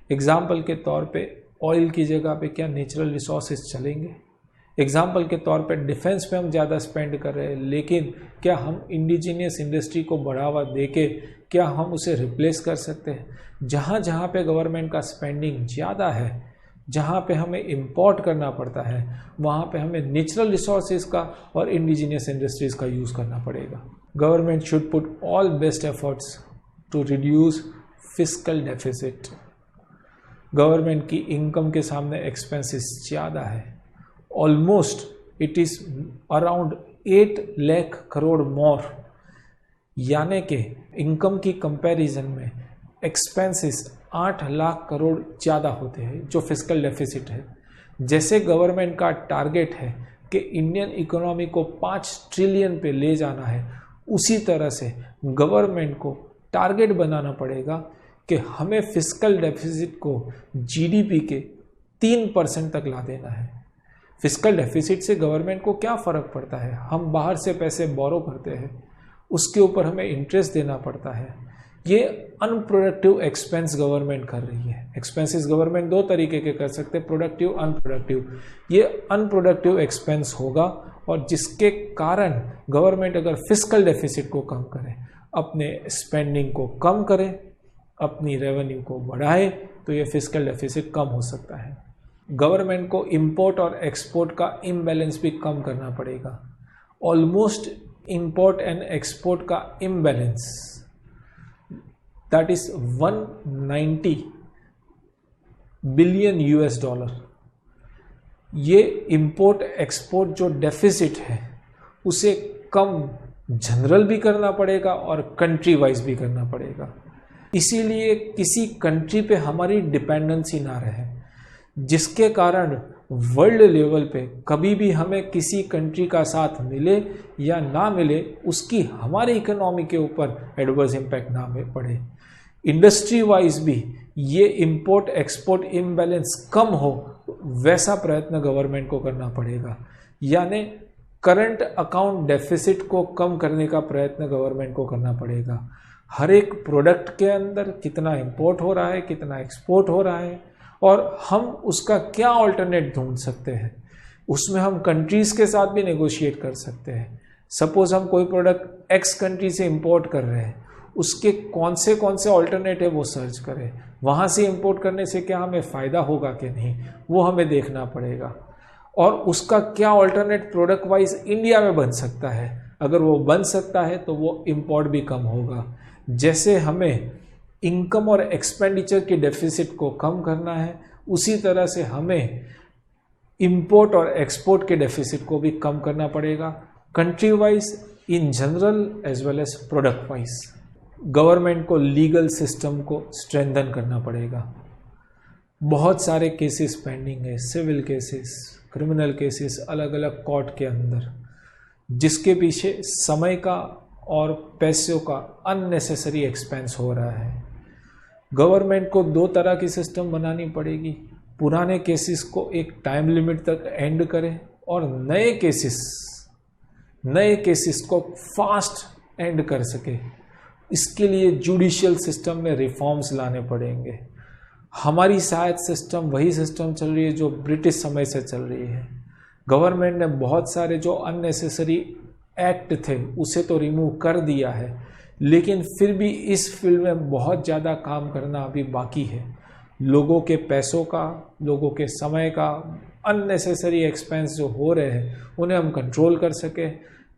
Speaker 1: एग्जाम्पल के तौर पे ऑयल की जगह पे क्या नेचुरल रिसोर्सेज चलेंगे, एग्जाम्पल के तौर पर डिफेंस पे हम ज़्यादा स्पेंड कर रहे हैं, लेकिन क्या हम इंडिजीनियस इंडस्ट्री को बढ़ावा देके क्या हम उसे रिप्लेस कर सकते हैं? जहाँ जहाँ पे गवर्नमेंट का स्पेंडिंग ज़्यादा है, जहाँ पे हमें इंपोर्ट करना पड़ता है, वहाँ पे हमें नेचुरल रिसोर्सेज का और इंडिजीनियस इंडस्ट्रीज़ का यूज़ करना पड़ेगा। Government should put all best efforts to reduce fiscal deficit. Government की इनकम के सामने एक्सपेंसेस ज़्यादा है, almost it is around 8 lakh crore more, यानी कि इनकम की कंपैरिजन में एक्सपेंसेस 8 लाख करोड़ ज़्यादा होते हैं, जो फिस्कल डेफिसिट है। जैसे गवर्नमेंट का टारगेट है कि इंडियन इकोनॉमी को 5 ट्रिलियन पे ले जाना है, उसी तरह से गवर्नमेंट को टारगेट बनाना पड़ेगा कि हमें फिस्कल डेफिसिट को जीडीपी के 3% तक ला देना है। फिस्कल डेफिसिट से गवर्नमेंट को क्या फ़र्क पड़ता है? हम बाहर से पैसे बोरो करते हैं, उसके ऊपर हमें इंटरेस्ट देना पड़ता है। ये अनप्रोडक्टिव एक्सपेंस गवर्नमेंट कर रही है। एक्सपेंसेस गवर्नमेंट 2 तरीके के कर सकते हैं, प्रोडक्टिव, अनप्रोडक्टिव। ये अनप्रोडक्टिव एक्सपेंस होगा, और जिसके कारण गवर्नमेंट अगर फिस्कल डेफिसिट को कम करे, अपने स्पेंडिंग को कम करे, अपनी रेवेन्यू को बढ़ाए, तो ये फिस्कल डेफिसिट कम हो सकता है। गवर्नमेंट को इंपोर्ट और एक्सपोर्ट का इम्बैलेंस भी कम करना पड़ेगा। ऑलमोस्ट इंपोर्ट एंड एक्सपोर्ट का इम्बैलेंस दैट इज 190 बिलियन $। ये इंपोर्ट एक्सपोर्ट जो डेफिसिट है उसे कम जनरल भी करना पड़ेगा और कंट्री वाइज भी करना पड़ेगा। इसीलिए किसी कंट्री पे हमारी डिपेंडेंसी ना रहे, जिसके कारण वर्ल्ड लेवल पे कभी भी हमें किसी कंट्री का साथ मिले या ना मिले, उसकी हमारी इकोनॉमी के ऊपर एडवर्स इम्पैक्ट ना पड़े। इंडस्ट्री वाइज भी ये इंपोर्ट एक्सपोर्ट इम्बैलेंस कम हो, वैसा प्रयत्न गवर्नमेंट को करना पड़ेगा। यानी करंट अकाउंट डेफिसिट को कम करने का प्रयत्न गवर्नमेंट को करना पड़ेगा। हर एक प्रोडक्ट के अंदर कितना इंपोर्ट हो रहा है, कितना एक्सपोर्ट हो रहा है, और हम उसका क्या ऑल्टरनेट ढूंढ सकते हैं। उसमें हम कंट्रीज़ के साथ भी नेगोशिएट कर सकते हैं। सपोज हम कोई प्रोडक्ट एक्स कंट्री से इंपोर्ट कर रहे हैं, उसके कौन से ऑल्टरनेट है वो सर्च करें। वहाँ से इंपोर्ट करने से क्या हमें फ़ायदा होगा कि नहीं, वो हमें देखना पड़ेगा। और उसका क्या ऑल्टरनेट प्रोडक्ट वाइज इंडिया में बन सकता है। अगर वो बन सकता है तो वो इंपोर्ट भी कम होगा। जैसे हमें इनकम और एक्सपेंडिचर के डेफिसिट को कम करना है, उसी तरह से हमें इंपोर्ट और एक्सपोर्ट के डेफिसिट को भी कम करना पड़ेगा, country wise, in general as well as product wise. Government को लीगल सिस्टम को स्ट्रेंथन करना पड़ेगा। बहुत सारे केसेस पेंडिंग है, सिविल केसेस, क्रिमिनल केसेस, अलग अलग कोर्ट के अंदर, जिसके पीछे समय का और पैसों का अननेसेसरी एक्सपेंस हो रहा है। गवर्नमेंट को 2 तरह की सिस्टम बनानी पड़ेगी। पुराने केसेस को एक टाइम लिमिट तक एंड करें, और नए केसेस को फास्ट एंड कर सके। इसके लिए जुडिशियल सिस्टम में रिफॉर्म्स लाने पड़ेंगे। हमारी शायद सिस्टम वही सिस्टम चल रही है जो ब्रिटिश समय से चल रही है। गवर्नमेंट ने बहुत सारे जो अननेसेसरी एक्ट थे उसे तो रिमूव कर दिया है, लेकिन फिर भी इस फील्ड में बहुत ज़्यादा काम करना अभी बाकी है। लोगों के पैसों का, लोगों के समय का अननेसेसरी एक्सपेंस जो हो रहे हैं उन्हें हम कंट्रोल कर सके।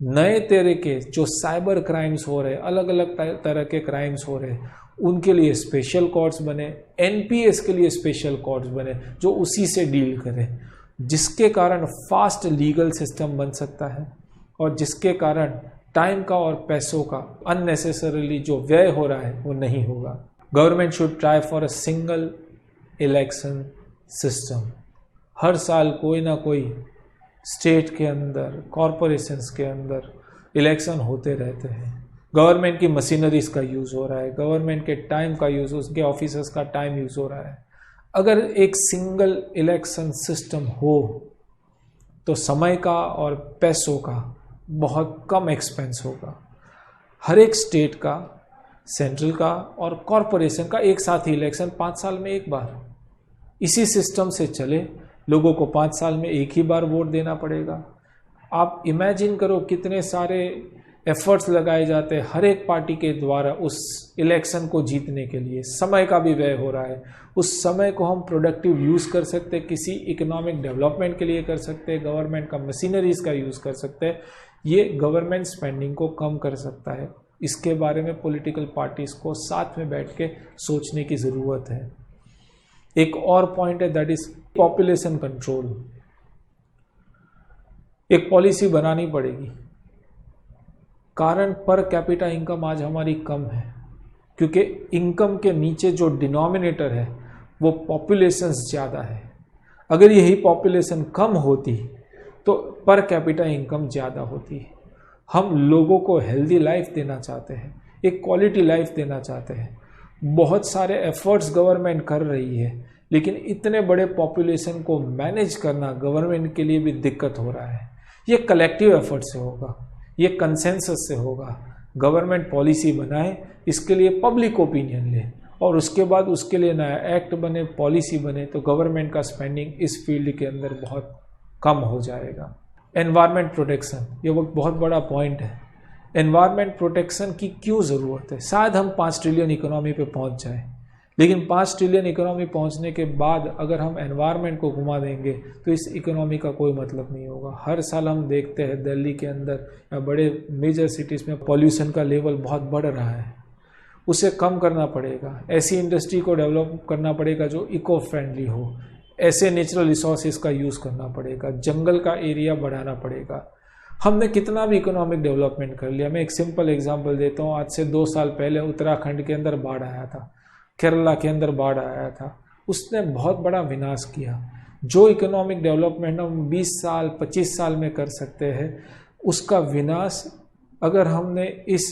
Speaker 1: नए तरह के जो साइबर क्राइम्स हो रहे हैं, अलग अलग तरह के क्राइम्स हो रहे हैं, उनके लिए स्पेशल कोर्ट्स बने, एनपीएस के लिए स्पेशल कोर्ट्स बने जो उसी से डील करें, जिसके कारण फास्ट लीगल सिस्टम बन सकता है, और जिसके कारण टाइम का और पैसों का अननेसेसरीली जो व्यय हो रहा है वो नहीं होगा। Government should try for a single election system. हर साल कोई ना कोई स्टेट के अंदर, कॉरपोरेशंस के अंदर इलेक्शन होते रहते हैं। गवर्नमेंट की मशीनरीज का यूज़ हो रहा है, गवर्नमेंट के टाइम का यूज़, उसके ऑफिसर्स का टाइम यूज़ हो रहा है। अगर एक सिंगल इलेक्शन सिस्टम हो तो समय का और पैसों का बहुत कम एक्सपेंस होगा। हर एक स्टेट का, सेंट्रल का और कॉरपोरेशन का एक साथ ही इलेक्शन 5 साल में एक बार, इसी सिस्टम से चले लोगों को 5 साल में एक ही बार वोट देना पड़ेगा। आप इमेजिन करो कितने सारे एफर्ट्स लगाए जाते हैं हर एक पार्टी के द्वारा उस इलेक्शन को जीतने के लिए, समय का भी व्यय हो रहा है। उस समय को हम प्रोडक्टिव यूज़ कर सकते हैं, किसी इकोनॉमिक डेवलपमेंट के लिए कर सकते हैं, गवर्नमेंट का मशीनरीज का यूज़ कर सकते हैं। ये गवर्नमेंट स्पेंडिंग को कम कर सकता है। इसके बारे में पॉलिटिकल पार्टीज को साथ में बैठ के सोचने की ज़रूरत है। एक और पॉइंट है, दैट इज पॉपुलेशन कंट्रोल। एक पॉलिसी बनानी पड़ेगी, कारण पर कैपिटा इनकम आज हमारी कम है, क्योंकि इनकम के नीचे जो डिनोमिनेटर है वो पॉपुलेशन ज़्यादा है। अगर यही पॉपुलेशन कम होती तो पर कैपिटा इनकम ज़्यादा होती। हम लोगों को हेल्दी लाइफ देना चाहते हैं, एक क्वालिटी लाइफ देना चाहते हैं। बहुत सारे एफर्ट्स गवर्नमेंट कर रही है, लेकिन इतने बड़े पॉपुलेशन को मैनेज करना गवर्नमेंट के लिए भी दिक्कत हो रहा है। ये कलेक्टिव एफर्ट से होगा, ये कंसेंसस से होगा। गवर्नमेंट पॉलिसी बनाए, इसके लिए पब्लिक ओपिनियन ले, और उसके बाद उसके लिए नया एक्ट बने, पॉलिसी बने, तो गवर्नमेंट का स्पेंडिंग इस फील्ड के अंदर बहुत कम हो जाएगा। एनवायरनमेंट प्रोटेक्शन, ये वो बहुत बड़ा पॉइंट है। एनवायरनमेंट प्रोटेक्शन की क्यों ज़रूरत है? शायद हम 5 ट्रिलियन इकोनॉमी पे पहुंच जाए, लेकिन 5 ट्रिलियन इकोनॉमी पहुंचने के बाद अगर हम एनवायरनमेंट को घुमा देंगे तो इस इकोनॉमी का कोई मतलब नहीं होगा। हर साल हम देखते हैं दिल्ली के अंदर या बड़े मेजर सिटीज़ में पॉल्यूशन का लेवल बहुत बढ़ रहा है। उसे कम करना पड़ेगा। ऐसी इंडस्ट्री को डेवलप करना पड़ेगा जो इको फ्रेंडली हो। ऐसे नेचुरल रिसोर्सेज का यूज़ करना पड़ेगा। जंगल का एरिया बढ़ाना पड़ेगा। हमने कितना भी इकोनॉमिक डेवलपमेंट कर लिया। मैं एक सिंपल एग्जांपल देता हूँ। आज से 2 साल पहले उत्तराखंड के अंदर बाढ़ आया था, केरला के अंदर बाढ़ आया था। उसने बहुत बड़ा विनाश किया। जो इकोनॉमिक डेवलपमेंट हम 20 साल 25 साल में कर सकते हैं, उसका विनाश अगर हमने इस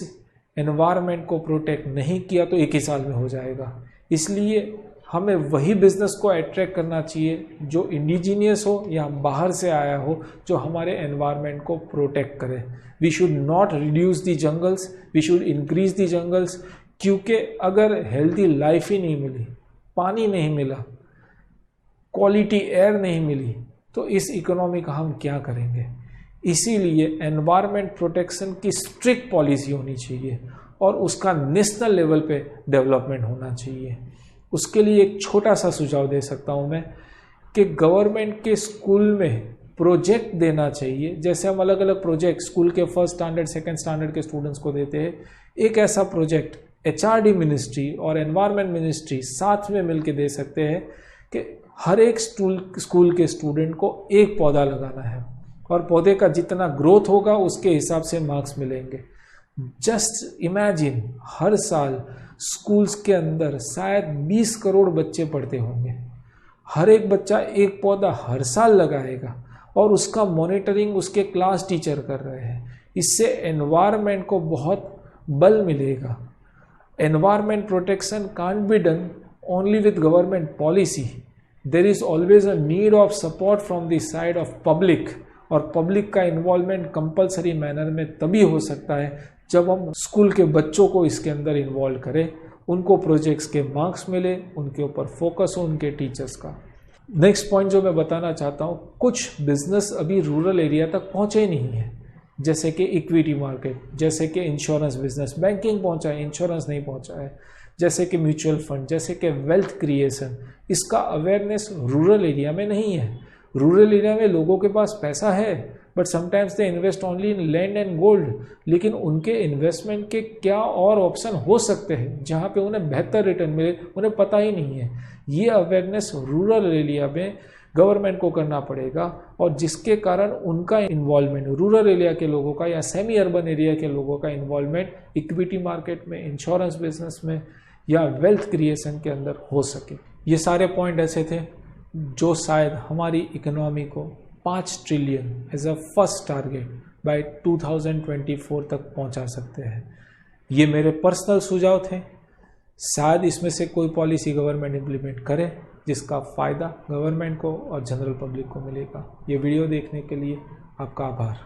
Speaker 1: एनवायरनमेंट को प्रोटेक्ट नहीं किया तो 1 ही साल में हो जाएगा। इसलिए हमें वही बिजनेस को अट्रैक्ट करना चाहिए जो इंडिजीनियस हो या बाहर से आया हो, जो हमारे एनवायरनमेंट को प्रोटेक्ट करे। We should not reduce the jungles, we should increase the jungles. क्योंकि अगर हेल्दी लाइफ ही नहीं मिली, पानी नहीं मिला, क्वालिटी एयर नहीं मिली, तो इस इकोनॉमी का हम क्या करेंगे? इसीलिए एनवायरनमेंट प्रोटेक्शन की स्ट्रिक्ट पॉलिसी होनी चाहिए और उसका नेशनल लेवल पे डेवलपमेंट होना चाहिए। उसके लिए एक छोटा सा सुझाव दे सकता हूँ मैं कि गवर्नमेंट के स्कूल में प्रोजेक्ट देना चाहिए। जैसे हम अलग अलग प्रोजेक्ट स्कूल के 1st स्टैंडर्ड 2nd स्टैंडर्ड के स्टूडेंट्स को देते हैं, एक ऐसा प्रोजेक्ट HRD मिनिस्ट्री और एनवायरनमेंट मिनिस्ट्री साथ में मिलकर दे सकते हैं कि हर एक स्कूल के स्टूडेंट को एक पौधा लगाना है और पौधे का जितना ग्रोथ होगा उसके हिसाब से मार्क्स मिलेंगे। जस्ट इमेजिन, हर साल स्कूल्स के अंदर शायद 20 करोड़ बच्चे पढ़ते होंगे। हर एक बच्चा एक पौधा हर साल लगाएगा और उसका मॉनिटरिंग उसके क्लास टीचर कर रहे हैं। इससे एनवायरनमेंट को बहुत बल मिलेगा। Environment protection can't be done only with government policy. There is always a need of support from the side of public, और पब्लिक का इन्वॉल्वमेंट कंपलसरी मैनर में तभी हो सकता है जब हम स्कूल के बच्चों को इसके अंदर इन्वॉल्व करें, उनको प्रोजेक्ट्स के मार्क्स मिले, उनके ऊपर फोकस हो उनके टीचर्स का। नेक्स्ट पॉइंट जो मैं बताना चाहता हूँ, कुछ बिजनेस अभी रूरल एरिया तक पहुँचे ही नहीं है, जैसे कि इक्विटी मार्केट, जैसे कि इंश्योरेंस बिजनेस। बैंकिंग पहुंचा है, इंश्योरेंस नहीं पहुंचा है। जैसे कि म्यूचुअल फंड, जैसे कि वेल्थ क्रिएशन, इसका अवेयरनेस रूरल एरिया में नहीं है। रूरल एरिया में लोगों के पास पैसा है, but sometimes they invest only in land and gold. लेकिन उनके इन्वेस्टमेंट के क्या और ऑप्शन हो सकते हैं जहां पे उन्हें बेहतर रिटर्न मिले, उन्हें पता ही नहीं है। ये अवेयरनेस रूरल एरिया में गवर्नमेंट को करना पड़ेगा, और जिसके कारण उनका इन्वॉल्वमेंट, रूरल एरिया के लोगों का या सेमी अर्बन एरिया के लोगों का इन्वॉल्वमेंट इक्विटी मार्केट में, इंश्योरेंस बिजनेस में या वेल्थ क्रिएशन के अंदर हो सके। ये सारे पॉइंट ऐसे थे जो शायद हमारी इकोनॉमी को 5 trillion as a first target by 2024 तक पहुंचा सकते हैं। ये मेरे पर्सनल सुझाव थे। शायद इसमें से कोई पॉलिसी गवर्नमेंट इम्प्लीमेंट करे जिसका फ़ायदा गवर्नमेंट को और जनरल पब्लिक को मिलेगा। ये वीडियो देखने के लिए आपका आभार।